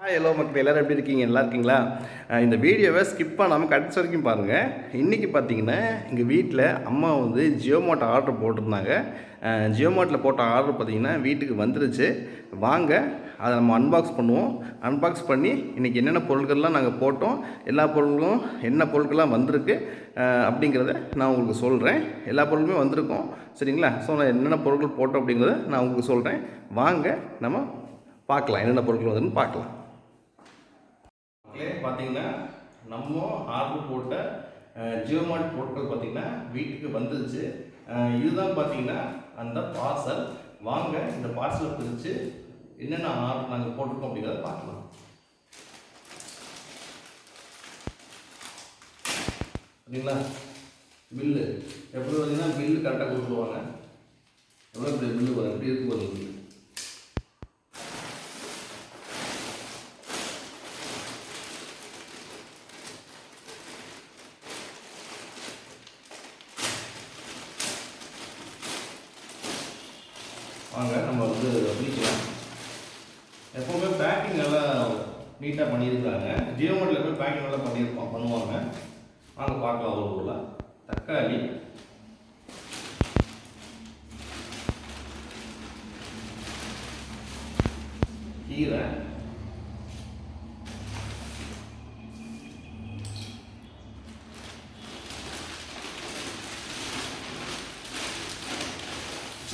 Hello மக்கள் எல்லோரும் எப்படி இருக்கீங்க? நல்லா இருக்கீங்களா? இந்த வீடியோவை ஸ்கிப் பண்ணாமல் கடைசி வரைக்கும் பாருங்கள். இன்றைக்கி பார்த்தீங்கன்னா எங்கள் வீட்டில் அம்மா வந்து ஜியோமார்ட் ஆர்டர் போட்டிருந்தாங்க. ஜியோமார்ட்டில் போட்ட ஆர்டர் பார்த்திங்கன்னா வீட்டுக்கு வந்துருச்சு. வாங்க அதை நம்ம அன்பாக்ஸ் பண்ணுவோம். அன்பாக்ஸ் பண்ணி இன்றைக்கி என்னென்ன பொருட்கள்லாம் நாங்கள் போட்டோம், எல்லா பொருட்களும் என்ன பொருட்கள்லாம் வந்திருக்கு அப்படிங்கிறத நான் உங்களுக்கு சொல்கிறேன். எல்லா பொருளுமே வந்திருக்கோம், சரிங்களா? ஸோ நான் என்னென்ன பொருட்கள் போட்டோம் அப்படிங்கிறத நான் உங்களுக்கு சொல்கிறேன். வாங்க நம்ம பார்க்கலாம், என்னென்ன பொருட்கள் வந்துன்னு பார்க்கலாம். பார்த்தீங்கன்னா நம்ம ஆர்டர் போட்ட ஜியோமார்ட் பொருட்கள் பார்த்தீங்கன்னா வீட்டுக்கு வந்துருச்சு. இதுதான் பார்த்தீங்கன்னா அந்த பார்சல். வாங்க இந்த பார்சலை பிரித்து என்னென்ன ஆர்டர் நாங்கள் போட்டிருக்கோம் அப்படிங்கிறத பார்க்கலாம். சரிங்களா? பில்லு எப்படி பார்த்தீங்கன்னா பில்லு கரெக்டாக கொடுத்துருவாங்க. எவ்வளோ இப்படி பில்லு வரும், எப்படி இருக்கு வரும் பில்லு. வாங்க நம்ம வந்து பிடிக்கலாம். எப்போவுமே பேக்கிங் நல்லா நீட்டாக பண்ணியிருக்காங்க. ஜியோமார்ட்டில் போய் பேக்கிங் நல்லா பண்ணுவாங்க. வாங்க பார்க்கலாம். ஒரு பொருளாக தக்காளி, கீரை,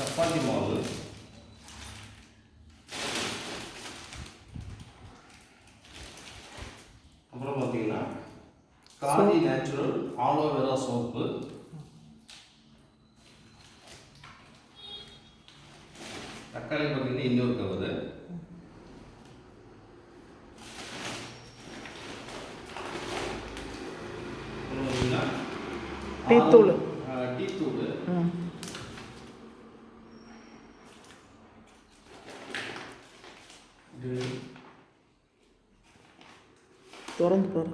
சப்பாத்தி மாவு, அப்புறம் பார்த்தீங்கன்னா காதி நேச்சுரல் ஆலோவேரா சோப்பு, தக்காளி பார்த்தீங்கன்னா இன்னொரு கவர், டீத்தூள் திறந்து பாரு.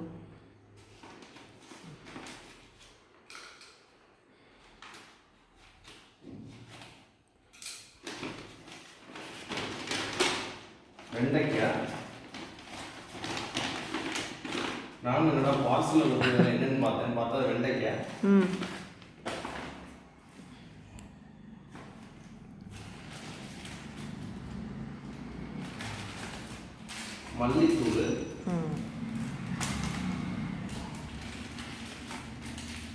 வெண்டைக்காய். நானும் என்னடா பார்சலில் என்னன்னு பார்த்தா வெண்டைக்காய். மல்லித்தூள்,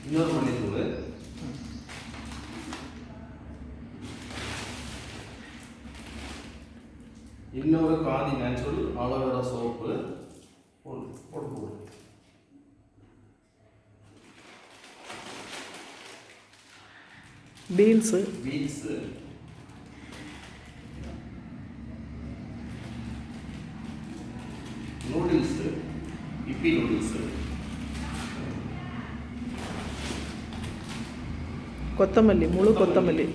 இன்னொரு மல்லித்தூள், இன்னொரு காதி நேச்சுரல் ஆலோவேரா சோப்பு போட்டு, பீன்ஸு, நூடுல்ஸு, இப்பி நூடுல்ஸு, கொத்தமல்லி, முழு கொத்தமல்லி.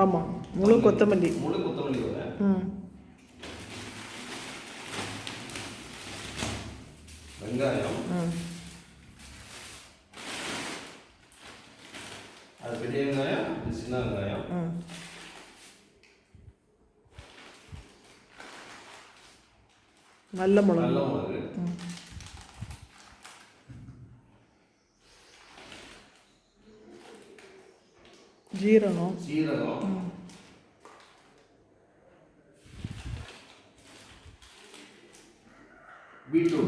ஆமாம், முழு கொத்தமல்லி. வெங்காயம், அது பெரிய வெங்காயம், சின்ன வெங்காயம், நல்ல மிளகு, ஜீரகம்,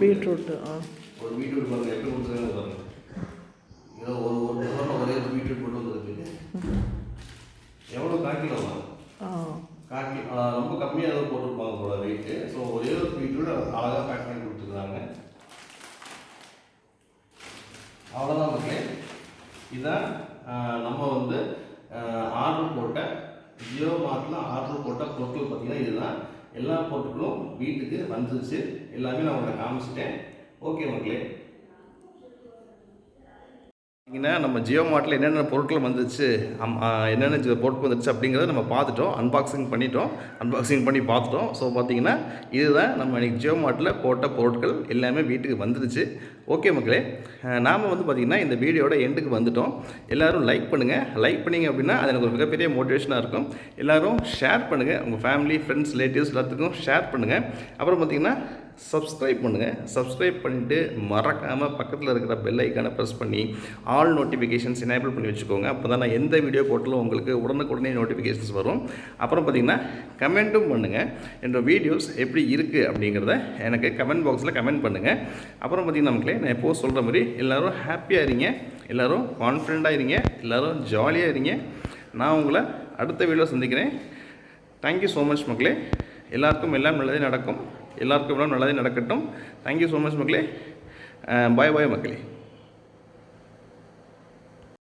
பீட்ரூட். ஒரு பீட்ரூட் பாருங்க எப்படி கொடுத்துருக்காங்க பாருங்க. ஏதோ ஒரே பீட்ரூட் போட்டு வந்துருக்கு. எவ்வளோ காக்கிலோமா? ரொம்ப கம்மியாக ஏதோ போட்டிருப்பாங்க போல வெயிட்டு. ஸோ ஒரே ஒரு பீட்ரூட் அழகாக பேக் பண்ணி கொடுத்துருக்காங்க. அவ்வளோதான் மக்களே. இதுதான் நம்ம வந்து ஆர்டர் போட்ட ஜியோமார்ட்டில் ஆர்டர் போட்ட பொருட்கள் பார்த்தீங்கன்னா இதுதான். எல்லா பொருட்களும் வீட்டுக்கு வந்துருச்சு. எல்லாமே நான் உங்களை காமிச்சிட்டேன். ஓகே மக்களே. நம்ம ஜியோ மார்ட்டில் என்னென்ன பொருட்கள் வந்துச்சு, என்னென்ன பொருட்கள் வந்துச்சு அப்படிங்கிறத நம்ம பார்த்துட்டோம், அன்பாக்சிங் பண்ணி பார்த்துட்டோம். ஸோ பார்த்தீங்கன்னா இதுதான் நம்ம இன்றைக்கி ஜியோ மார்ட்டில் போட்ட பொருட்கள் எல்லாமே வீட்டுக்கு வந்துடுச்சு. ஓகே மக்களே, நாம் வந்து பார்த்திங்கன்னா இந்த வீடியோட எண்டுக்கு வந்துட்டோம். எல்லோரும் லைக் பண்ணிங்க அப்படின்னா அது எனக்கு ஒரு மிகப்பெரிய மோட்டிவேஷனாக இருக்கும். எல்லோரும் ஷேர் பண்ணுங்கள், உங்கள் ஃபேமிலி, ஃப்ரெண்ட்ஸ், ரிலேட்டிவ்ஸ் எல்லாத்துக்கும் ஷேர் பண்ணுங்கள். அப்புறம் பார்த்திங்கன்னா சப்ஸ்கிரைப் பண்ணிவிட்டு மறக்காமல் பக்கத்தில் இருக்கிற பெல் ஐக்கானை ப்ரெஸ் பண்ணி ஆல் நோட்டிஃபிகேஷன்ஸ் எனேபிள் பண்ணி வச்சுக்கோங்க. அப்போ தான் நான் எந்த வீடியோ போட்டாலும் உங்களுக்கு உடனுக்குடனே நோட்டிஃபிகேஷன்ஸ் வரும். அப்புறம் பார்த்திங்கன்னா கமெண்ட்டும் பண்ணுங்கள், என்னோடய வீடியோஸ் எப்படி இருக்குது அப்படிங்கிறத எனக்கு கமெண்ட் பாக்ஸில் கமெண்ட் பண்ணுங்கள். அப்புறம் பார்த்திங்கன்னா நமக்கு நான் எப்போது சொல்கிற மாதிரி எல்லோரும் ஹாப்பியாக இருங்க, எல்லோரும் கான்ஃபிடெண்ட்டாக இருங்க, எல்லோரும் ஜாலியாக இருங்க. நான் உங்களை அடுத்த வீடியோ சந்திக்கிறேன். தேங்க்யூ ஸோ மச் மக்களே. எல்லாருக்கும் எல்லாம் நல்லதே நடக்கும், எல்லாருக்கும் எல்லாம் நல்லதே நடக்கட்டும். தேங்க்யூ ஸோ மச் மக்களே. பாய் மக்களே.